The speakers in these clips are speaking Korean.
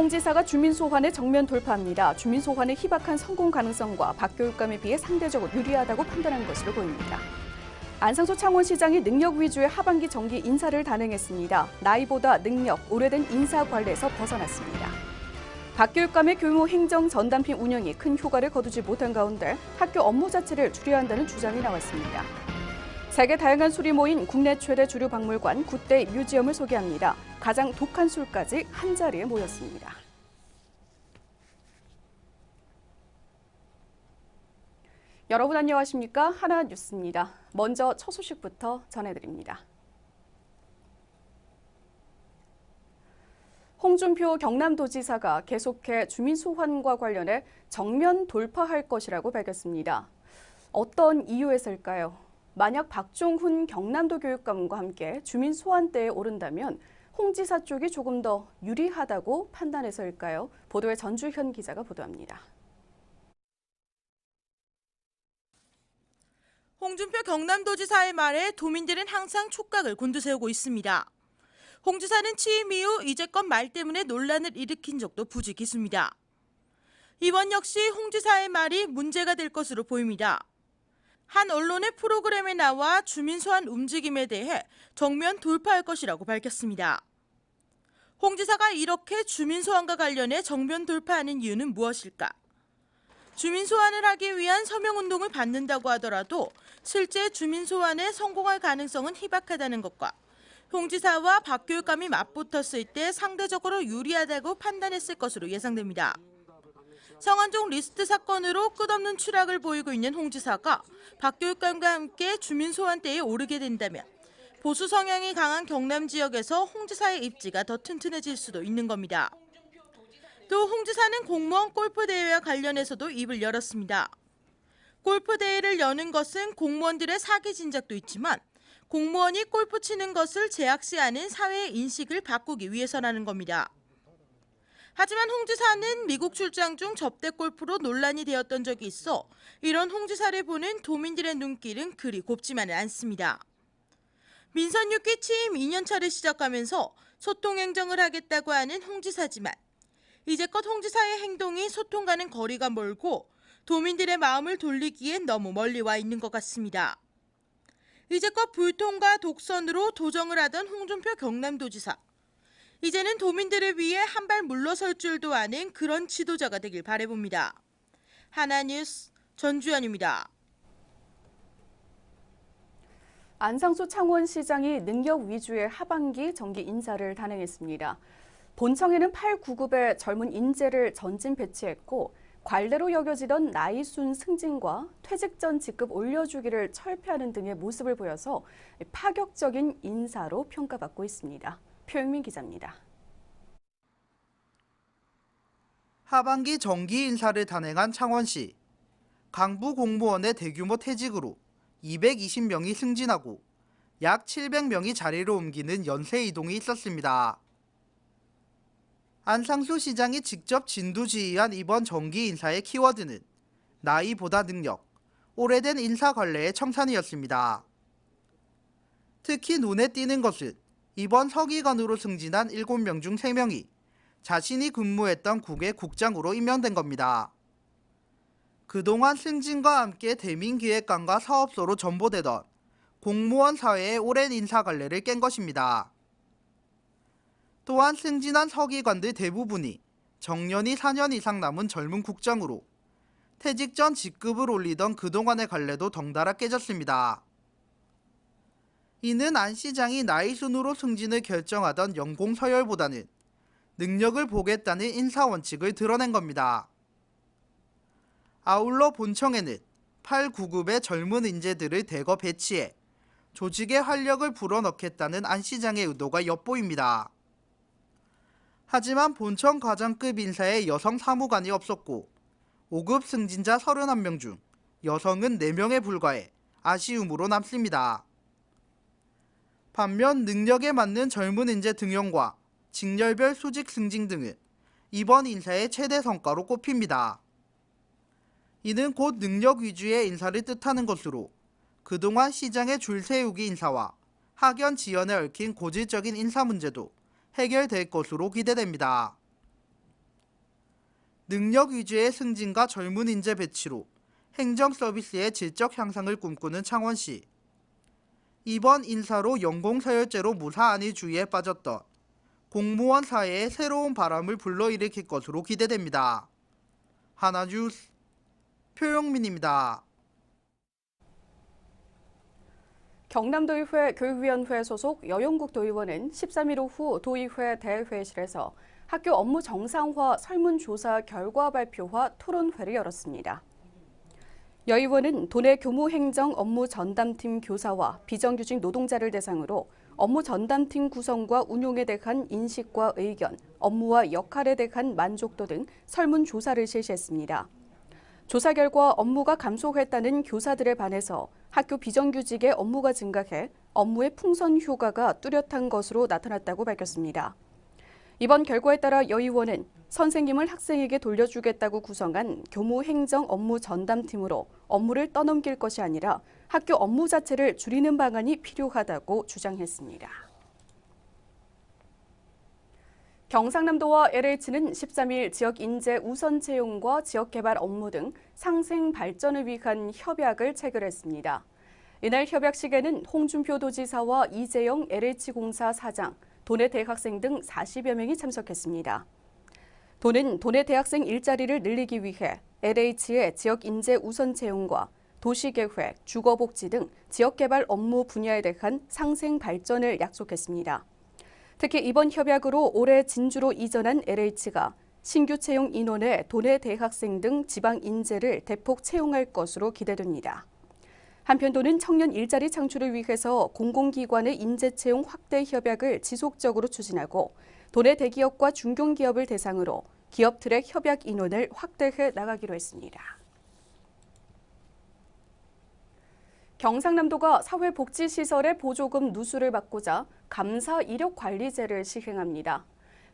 홍 지사가 주민 소환에 정면 돌파합니다. 주민 소환의 희박한 성공 가능성과 박교육감에 비해 상대적으로 유리하다고 판단한 것으로 보입니다. 안상수 창원시장이 능력 위주의 하반기 정기 인사를 단행했습니다. 나이보다 능력, 오래된 인사 관리에서 벗어났습니다. 박교육감의 교무 행정 전담팀 운영이 큰 효과를 거두지 못한 가운데 학교 업무 자체를 줄여야 한다는 주장이 나왔습니다. 세계 다양한 술이 모인 국내 최대 주류 박물관 굿데이 뮤지엄을 소개합니다. 가장 독한 술까지 한자리에 모였습니다. 여러분 안녕하십니까? 하나뉴스입니다. 먼저 첫 소식부터 전해드립니다. 홍준표 경남도지사가 계속해 주민 소환과 관련해 정면 돌파할 것이라고 밝혔습니다. 어떤 이유에서일까요? 만약 박종훈 경남도 교육감과 함께 주민 소환대에 오른다면 홍 지사 쪽이 조금 더 유리하다고 판단해서일까요? 보도에 전주현 기자가 보도합니다. 홍준표 경남도지사의 말에 도민들은 항상 촉각을 곤두세우고 있습니다. 홍 지사는 취임 이후 이제껏 말 때문에 논란을 일으킨 적도 부지기수입니다. 이번 역시 홍 지사의 말이 문제가 될 것으로 보입니다. 한 언론의 프로그램에 나와 주민 소환 움직임에 대해 정면 돌파할 것이라고 밝혔습니다. 홍 지사가 이렇게 주민 소환과 관련해 정면 돌파하는 이유는 무엇일까? 주민 소환을 하기 위한 서명운동을 받는다고 하더라도 실제 주민 소환에 성공할 가능성은 희박하다는 것과 홍 지사와 박 교육감이 맞붙었을 때 상대적으로 유리하다고 판단했을 것으로 예상됩니다. 성완종 리스트 사건으로 끝없는 추락을 보이고 있는 홍 지사가 박 교육감과 함께 주민 소환대에 오르게 된다면 보수 성향이 강한 경남 지역에서 홍 지사의 입지가 더 튼튼해질 수도 있는 겁니다. 또 홍 지사는 공무원 골프 대회와 관련해서도 입을 열었습니다. 골프 대회를 여는 것은 공무원들의 사기 진작도 있지만 공무원이 골프 치는 것을 제약시하는 사회의 인식을 바꾸기 위해서라는 겁니다. 하지만 홍 지사는 미국 출장 중 접대 골프로 논란이 되었던 적이 있어 이런 홍 지사를 보는 도민들의 눈길은 그리 곱지만은 않습니다. 민선 6기 취임 2년차를 시작하면서 소통 행정을 하겠다고 하는 홍 지사지만 이제껏 홍 지사의 행동이 소통과는 거리가 멀고 도민들의 마음을 돌리기엔 너무 멀리 와 있는 것 같습니다. 이제껏 불통과 독선으로 도정을 하던 홍준표 경남도지사. 이제는 도민들을 위해 한 발 물러설 줄도 아는 그런 지도자가 되길 바라봅니다. 하나뉴스 전주현입니다. 안상수 창원시장이 능력 위주의 하반기 정기 인사를 단행했습니다. 본청에는 8구급의 젊은 인재를 전진 배치했고 관례로 여겨지던 나이순 승진과 퇴직 전 직급 올려주기를 철폐하는 등의 모습을 보여서 파격적인 인사로 평가받고 있습니다. 표영민 기자입니다. 하반기 정기 인사를 단행한 창원시. 강부 공무원의 대규모 퇴직으로 220명이 승진하고 약 700명이 자리를 옮기는 연쇄 이동이 있었습니다. 안상수 시장이 직접 진두지휘한 이번 정기 인사의 키워드는 나이보다 능력, 오래된 인사 관례의 청산이었습니다. 특히 눈에 띄는 것은 이번 서기관으로 승진한 7명 중 3명이 자신이 근무했던 국의 국장으로 임명된 겁니다. 그동안 승진과 함께 대민기획관과 사업소로 전보되던 공무원 사회의 오랜 인사 관례를 깬 것입니다. 또한 승진한 서기관들 대부분이 정년이 4년 이상 남은 젊은 국장으로 퇴직 전 직급을 올리던 그동안의 관례도 덩달아 깨졌습니다. 이는 안 시장이 나이순으로 승진을 결정하던 연공 서열보다는 능력을 보겠다는 인사 원칙을 드러낸 겁니다. 아울러 본청에는 8구급의 젊은 인재들을 대거 배치해 조직의 활력을 불어넣겠다는 안 시장의 의도가 엿보입니다. 하지만 본청 과장급 인사에 여성 사무관이 없었고 5급 승진자 31명 중 여성은 4명에 불과해 아쉬움으로 남습니다. 반면 능력에 맞는 젊은 인재 등용과 직렬별 수직 승진 등은 이번 인사의 최대 성과로 꼽힙니다. 이는 곧 능력 위주의 인사를 뜻하는 것으로 그동안 시장의 줄 세우기 인사와 학연 지연에 얽힌 고질적인 인사 문제도 해결될 것으로 기대됩니다. 능력 위주의 승진과 젊은 인재 배치로 행정 서비스의 질적 향상을 꿈꾸는 창원시. 이번 인사로 연공서열제로 무사안이 주의에 빠졌던 공무원 사회에 새로운 바람을 불러일으킬 것으로 기대됩니다. 하나뉴스 표영민입니다. 경남도의회 교육위원회 소속 여용국 도의원은 13일 오후 도의회 대회실에서 학교 업무 정상화 설문조사 결과 발표와 토론회를 열었습니다. 여 의원은 도내 교무행정 업무 전담팀 교사와 비정규직 노동자를 대상으로 업무 전담팀 구성과 운용에 대한 인식과 의견, 업무와 역할에 대한 만족도 등 설문조사를 실시했습니다. 조사 결과 업무가 감소했다는 교사들에 반해서 학교 비정규직의 업무가 증가해 업무의 풍선 효과가 뚜렷한 것으로 나타났다고 밝혔습니다. 이번 결과에 따라 여 의원은 선생님을 학생에게 돌려주겠다고 구성한 교무행정 업무 전담팀으로 업무를 떠넘길 것이 아니라 학교 업무 자체를 줄이는 방안이 필요하다고 주장했습니다. 경상남도와 LH는 13일 지역 인재 우선 채용과 지역 개발 업무 등 상생 발전을 위한 협약을 체결했습니다. 이날 협약식에는 홍준표 도지사와 이재영 LH공사 사장, 도내 대학생 등 40여 명이 참석했습니다. 도는 도내 대학생 일자리를 늘리기 위해 LH의 지역 인재 우선 채용과 도시계획, 주거복지 등 지역개발 업무 분야에 대한 상생 발전을 약속했습니다. 특히 이번 협약으로 올해 진주로 이전한 LH가 신규 채용 인원의 도내 대학생 등 지방 인재를 대폭 채용할 것으로 기대됩니다. 한편 도는 청년 일자리 창출을 위해서 공공기관의 인재 채용 확대 협약을 지속적으로 추진하고 도내 대기업과 중견기업을 대상으로 기업들의 협약 인원을 확대해 나가기로 했습니다. 경상남도가 사회복지시설의 보조금 누수를 막고자 감사 이력관리제를 시행합니다.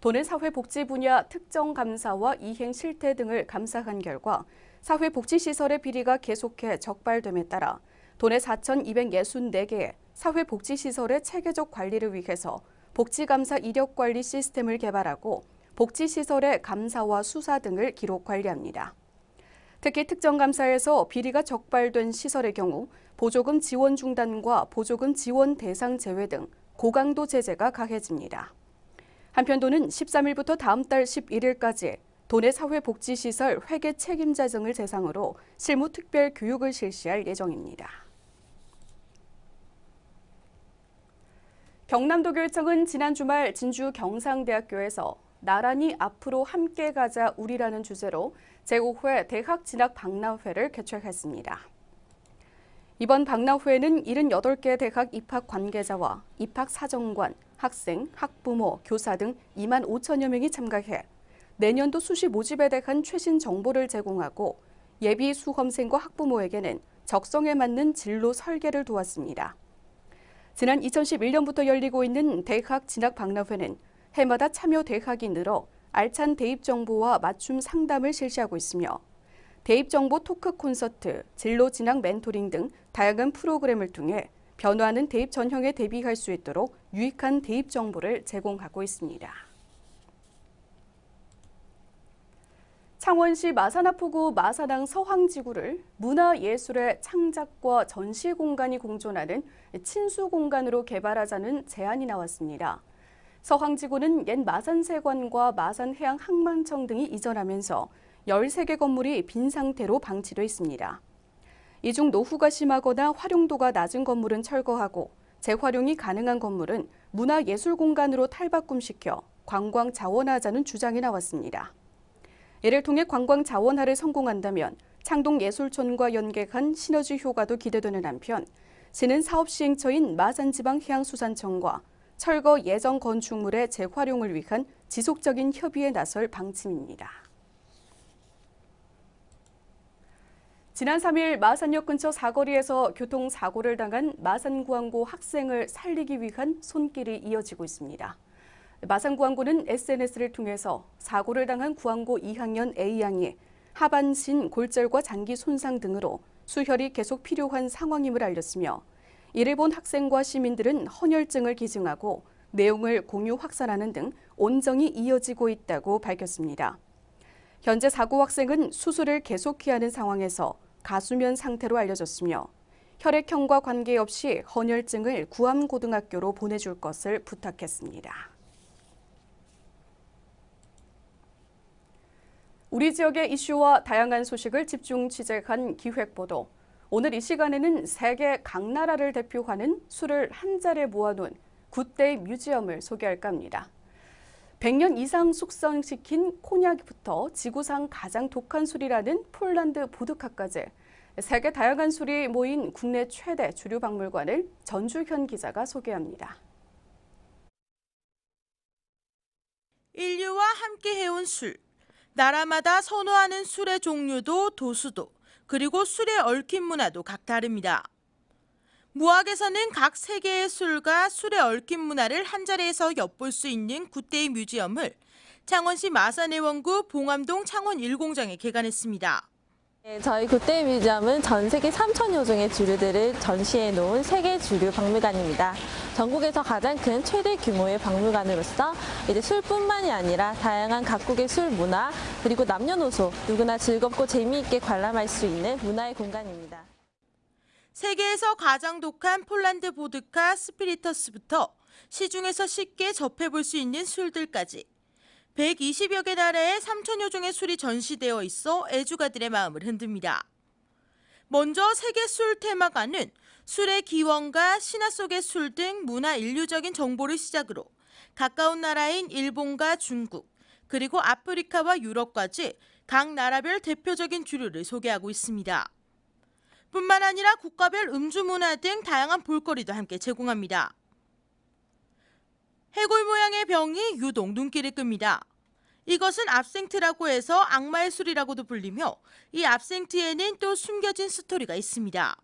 도는 사회복지 분야 특정 감사와 이행 실태 등을 감사한 결과 사회복지시설의 비리가 계속해 적발됨에 따라 도내 4,264개의 사회복지시설의 체계적 관리를 위해서 복지감사 이력관리 시스템을 개발하고 복지시설의 감사와 수사 등을 기록 관리합니다. 특히 특정 감사에서 비리가 적발된 시설의 경우 보조금 지원 중단과 보조금 지원 대상 제외 등 고강도 제재가 가해집니다. 한편 도는 13일부터 다음 달 11일까지 도내 사회복지시설 회계 책임자 등을 대상으로 실무 특별 교육을 실시할 예정입니다. 경남도교육청은 지난 주말 진주 경상대학교에서 나란히 앞으로 함께 가자 우리라는 주제로 제5회 대학 진학 박람회를 개최했습니다. 이번 박람회에는 78개 대학 입학 관계자와 입학 사정관, 학생, 학부모, 교사 등 2만 5천여 명이 참가해 내년도 수시 모집에 대한 최신 정보를 제공하고 예비 수험생과 학부모에게는 적성에 맞는 진로 설계를 도왔습니다. 지난 2011년부터 열리고 있는 대학 진학 박람회는 해마다 참여 대학이 늘어 알찬 대입 정보와 맞춤 상담을 실시하고 있으며 대입 정보 토크 콘서트, 진로 진학 멘토링 등 다양한 프로그램을 통해 변화하는 대입 전형에 대비할 수 있도록 유익한 대입 정보를 제공하고 있습니다. 창원시 마산하포구 마산항 서황지구를 문화예술의 창작과 전시 공간이 공존하는 친수 공간으로 개발하자는 제안이 나왔습니다. 서황지구는 옛 마산세관과 마산해양항만청 등이 이전하면서 13개 건물이 빈 상태로 방치돼 있습니다. 이 중 노후가 심하거나 활용도가 낮은 건물은 철거하고 재활용이 가능한 건물은 문화예술 공간으로 탈바꿈시켜 관광 자원화하자는 주장이 나왔습니다. 이를 통해 관광 자원화를 성공한다면 창동예술촌과 연계한 시너지 효과도 기대되는 한편 시는 사업 시행처인 마산지방해양수산청과 철거 예정 건축물의 재활용을 위한 지속적인 협의에 나설 방침입니다. 지난 3일 마산역 근처 사거리에서 교통사고를 당한 마산구항고 학생을 살리기 위한 손길이 이어지고 있습니다. 마산구항고는 SNS를 통해서 사고를 당한 구항고 2학년 A양이 하반신 골절과 장기 손상 등으로 수혈이 계속 필요한 상황임을 알렸으며 이를 본 학생과 시민들은 헌혈증을 기증하고 내용을 공유 확산하는 등 온정이 이어지고 있다고 밝혔습니다. 현재 사고 학생은 수술을 계속해야 하는 상황에서 가수면 상태로 알려졌으며 혈액형과 관계없이 헌혈증을 구암고등학교로 보내줄 것을 부탁했습니다. 우리 지역의 이슈와 다양한 소식을 집중 취재한 기획보도. 오늘 이 시간에는 세계 각 나라를 대표하는 술을 한 자리에 모아놓은 굿데이 뮤지엄을 소개할까 합니다. 100년 이상 숙성시킨 코냑부터 지구상 가장 독한 술이라는 폴란드 보드카까지 세계 다양한 술이 모인 국내 최대 주류 박물관을 전주현 기자가 소개합니다. 인류와 함께 해온 술. 나라마다 선호하는 술의 종류도 도수도, 그리고 술에 얽힌 문화도 각 다릅니다. 무학에서는 각 세계의 술과 술에 얽힌 문화를 한자리에서 엿볼 수 있는 굿데이 뮤지엄을 창원시 마산의원구 봉암동 창원 1공장에 개관했습니다. 저희 굿데이 뮤지엄은 전 세계 3,000여 종의 주류들을 전시해 놓은 세계 주류 박물관입니다. 전국에서 가장 큰 최대 규모의 박물관으로서 이제 술뿐만이 아니라 다양한 각국의 술 문화, 그리고 남녀노소 누구나 즐겁고 재미있게 관람할 수 있는 문화의 공간입니다. 세계에서 가장 독한 폴란드 보드카 스피리터스부터 시중에서 쉽게 접해볼 수 있는 술들까지 120여 개 나라에 3,000여 종의 술이 전시되어 있어 애주가들의 마음을 흔듭니다. 먼저 세계 술 테마관은 술의 기원과 신화 속의 술 등 문화 인류적인 정보를 시작으로 가까운 나라인 일본과 중국, 그리고 아프리카와 유럽까지 각 나라별 대표적인 주류를 소개하고 있습니다. 뿐만 아니라 국가별 음주 문화 등 다양한 볼거리도 함께 제공합니다. 해골 모양의 병이 유독 눈길을 끕니다. 이것은 압생트라고 해서 악마의 술이라고도 불리며 이 압생트에는 또 숨겨진 스토리가 있습니다.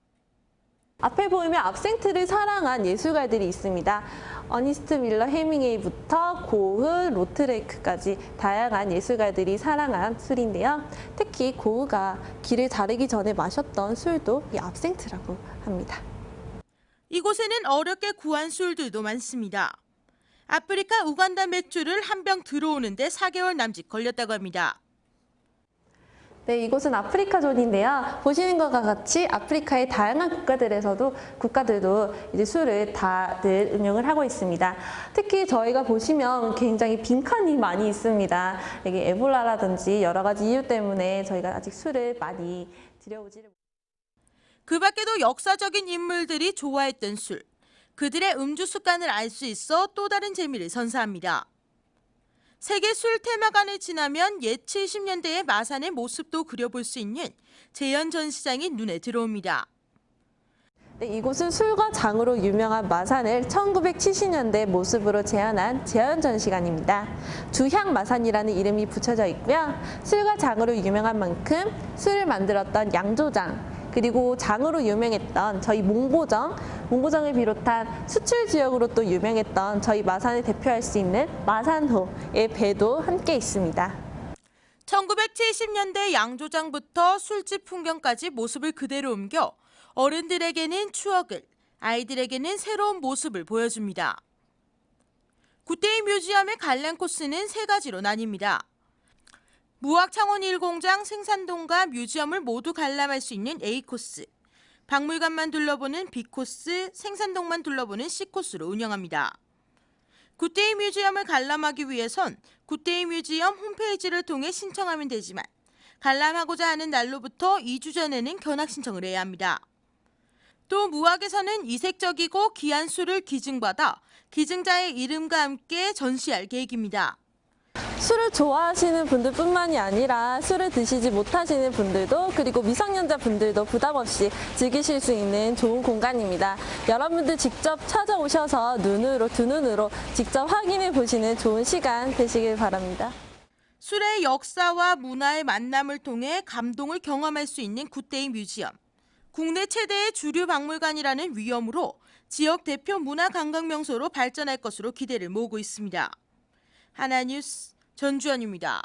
앞에 보이면 압생트를 사랑한 예술가들이 있습니다. 어니스트 밀러 헤밍웨이부터 고흐, 로트레이크까지 다양한 예술가들이 사랑한 술인데요. 특히 고흐가 길을 자르기 전에 마셨던 술도 이 압생트라고 합니다. 이곳에는 어렵게 구한 술들도 많습니다. 아프리카 우간다 맥주를 한 병 들어오는데 4개월 남짓 걸렸다고 합니다. 네, 이곳은 아프리카존인데요. 보시는 것과 같이 아프리카의 다양한 국가들도 이제 술을 다들 운영을 하고 있습니다. 특히 저희가 보시면 굉장히 빈칸이 많이 있습니다. 여기 에볼라라든지 여러 가지 이유 때문에 저희가 아직 술을 많이 들여오지를 못합니다. 그 밖에도 역사적인 인물들이 좋아했던 술, 그들의 음주 습관을 알 수 있어 또 다른 재미를 선사합니다. 세계 술 테마관을 지나면 옛 70년대의 마산의 모습도 그려볼 수 있는 재현 전시장이 눈에 들어옵니다. 네, 이곳은 술과 장으로 유명한 마산을 1970년대 모습으로 재현한 재현 전시관입니다. 주향 마산이라는 이름이 붙여져 있고요. 술과 장으로 유명한 만큼 술을 만들었던 양조장, 그리고 장으로 유명했던 저희 몽고정을 비롯한 수출 지역으로 또 유명했던 저희 마산을 대표할 수 있는 마산호의 배도 함께 있습니다. 1970년대 양조장부터 술집 풍경까지 모습을 그대로 옮겨 어른들에게는 추억을, 아이들에게는 새로운 모습을 보여줍니다. 굿데이 뮤지엄의 관람 코스는 3가지로 나뉩니다. 무학 창원 1공장 생산동과 뮤지엄을 모두 관람할 수 있는 A코스, 박물관만 둘러보는 B코스, 생산동만 둘러보는 C코스로 운영합니다. 굿데이 뮤지엄을 관람하기 위해선 굿데이 뮤지엄 홈페이지를 통해 신청하면 되지만 관람하고자 하는 날로부터 2주 전에는 견학 신청을 해야 합니다. 또 무학에서는 이색적이고 귀한 술을 기증받아 기증자의 이름과 함께 전시할 계획입니다. 술을 좋아하시는 분들뿐만이 아니라 술을 드시지 못하시는 분들도, 그리고 미성년자 분들도 부담 없이 즐기실 수 있는 좋은 공간입니다. 여러분들 직접 찾아오셔서 두 눈으로 직접 확인해 보시는 좋은 시간 되시길 바랍니다. 술의 역사와 문화의 만남을 통해 감동을 경험할 수 있는 굿데이 뮤지엄. 국내 최대의 주류 박물관이라는 위엄으로 지역 대표 문화 관광 명소로 발전할 것으로 기대를 모으고 있습니다. 하나뉴스 전주현입니다.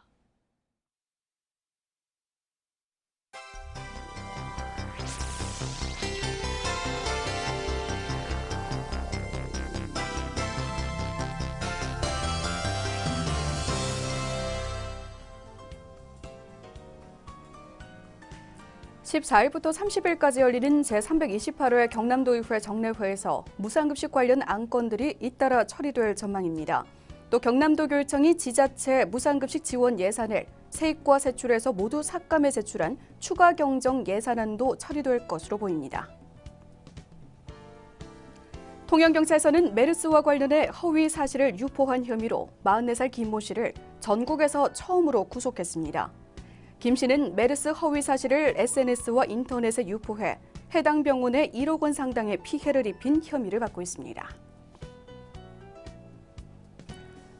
14일부터 30일까지 열리는 제328회 경남도의회 정례회에서 무상급식 관련 안건들이 잇따라 처리될 전망입니다. 또 경남도교육청이 지자체 무상급식 지원 예산을 세입과 세출에서 모두 삭감해 제출한 추가 경정 예산안도 처리될 것으로 보입니다. 통영경찰서는 메르스와 관련해 허위 사실을 유포한 혐의로 44살 김모 씨를 전국에서 처음으로 구속했습니다. 김 씨는 메르스 허위 사실을 SNS와 인터넷에 유포해 해당 병원에 1억 원 상당의 피해를 입힌 혐의를 받고 있습니다.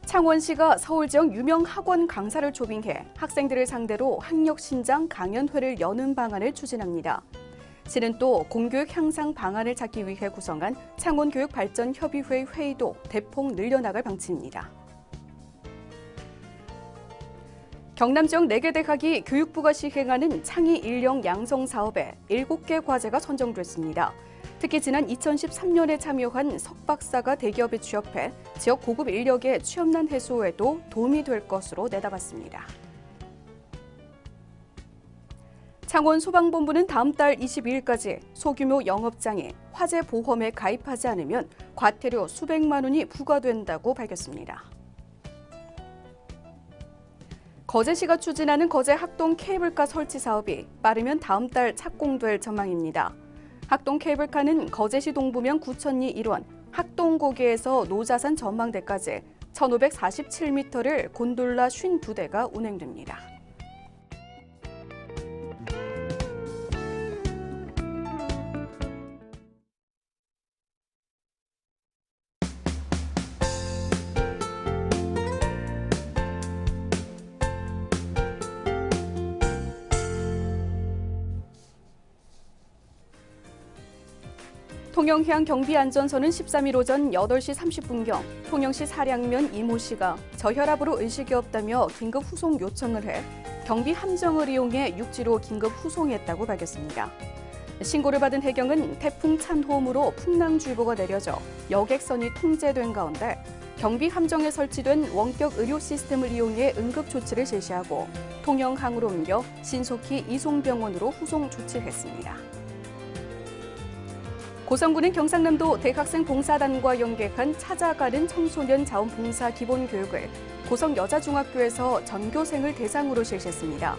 창원시가 서울 지역 유명 학원 강사를 초빙해 학생들을 상대로 학력 신장 강연회를 여는 방안을 추진합니다. 시는 또 공교육 향상 방안을 찾기 위해 구성한 창원교육발전협의회 회의도 대폭 늘려나갈 방침입니다. 경남 지역 4개 대학이 교육부가 시행하는 창의 인력 양성 사업에 7개 과제가 선정됐습니다. 특히 지난 2013년에 참여한 석박사가 대기업에 취업해 지역 고급 인력의 취업난 해소에도 도움이 될 것으로 내다봤습니다. 창원 소방본부는 다음 달 22일까지 소규모 영업장에 화재 보험에 가입하지 않으면 과태료 수백만 원이 부과된다고 밝혔습니다. 거제시가 추진하는 거제 학동 케이블카 설치 사업이 빠르면 다음 달 착공될 전망입니다. 학동 케이블카는 거제시 동부면 구천리 일원 학동고개에서 노자산 전망대까지 1,547m를 곤돌라 52대가 운행됩니다. 통영해양 경비안전서는 13일 오전 8시 30분경 통영시 사량면 이모 씨가 저혈압으로 의식이 없다며 긴급 후송 요청을 해 경비 함정을 이용해 육지로 긴급 후송했다고 밝혔습니다. 신고를 받은 해경은 태풍 찬호음으로 풍랑주의보가 내려져 여객선이 통제된 가운데 경비 함정에 설치된 원격 의료 시스템을 이용해 응급 조치를 실시하고 통영항으로 옮겨 신속히 이송병원으로 후송 조치했습니다. 고성군은 경상남도 대학생 봉사단과 연계한 찾아가는 청소년 자원봉사 기본교육을 고성여자중학교에서 전교생을 대상으로 실시했습니다.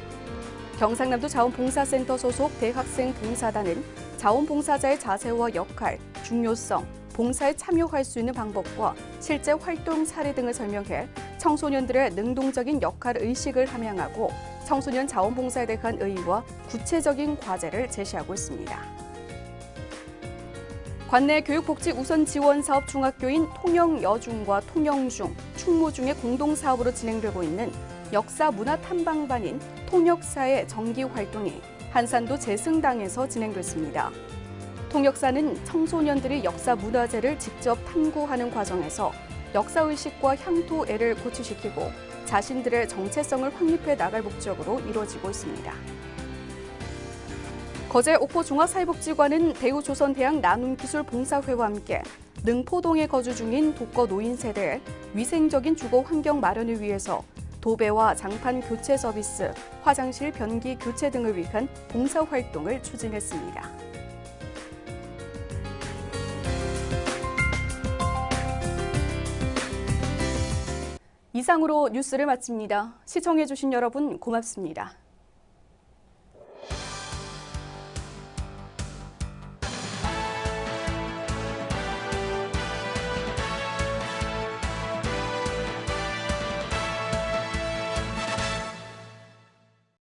경상남도 자원봉사센터 소속 대학생 봉사단은 자원봉사자의 자세와 역할, 중요성, 봉사에 참여할 수 있는 방법과 실제 활동 사례 등을 설명해 청소년들의 능동적인 역할 의식을 함양하고 청소년 자원봉사에 대한 의의와 구체적인 과제를 제시하고 있습니다. 관내 교육복지 우선 지원 사업 중학교인 통영여중과 통영중, 충무중의 공동사업으로 진행되고 있는 역사 문화 탐방반인 통역사의 정기 활동이 한산도 재승당에서 진행됐습니다. 통역사는 청소년들이 역사 문화재를 직접 탐구하는 과정에서 역사의식과 향토애를 고취시키고 자신들의 정체성을 확립해 나갈 목적으로 이루어지고 있습니다. 거제 옥포종합사회복지관은 대우조선대학 나눔기술봉사회와 함께 능포동에 거주 중인 독거 노인 세대의 위생적인 주거 환경 마련을 위해서 도배와 장판 교체 서비스, 화장실 변기 교체 등을 위한 봉사활동을 추진했습니다. 이상으로 뉴스를 마칩니다. 시청해주신 여러분 고맙습니다.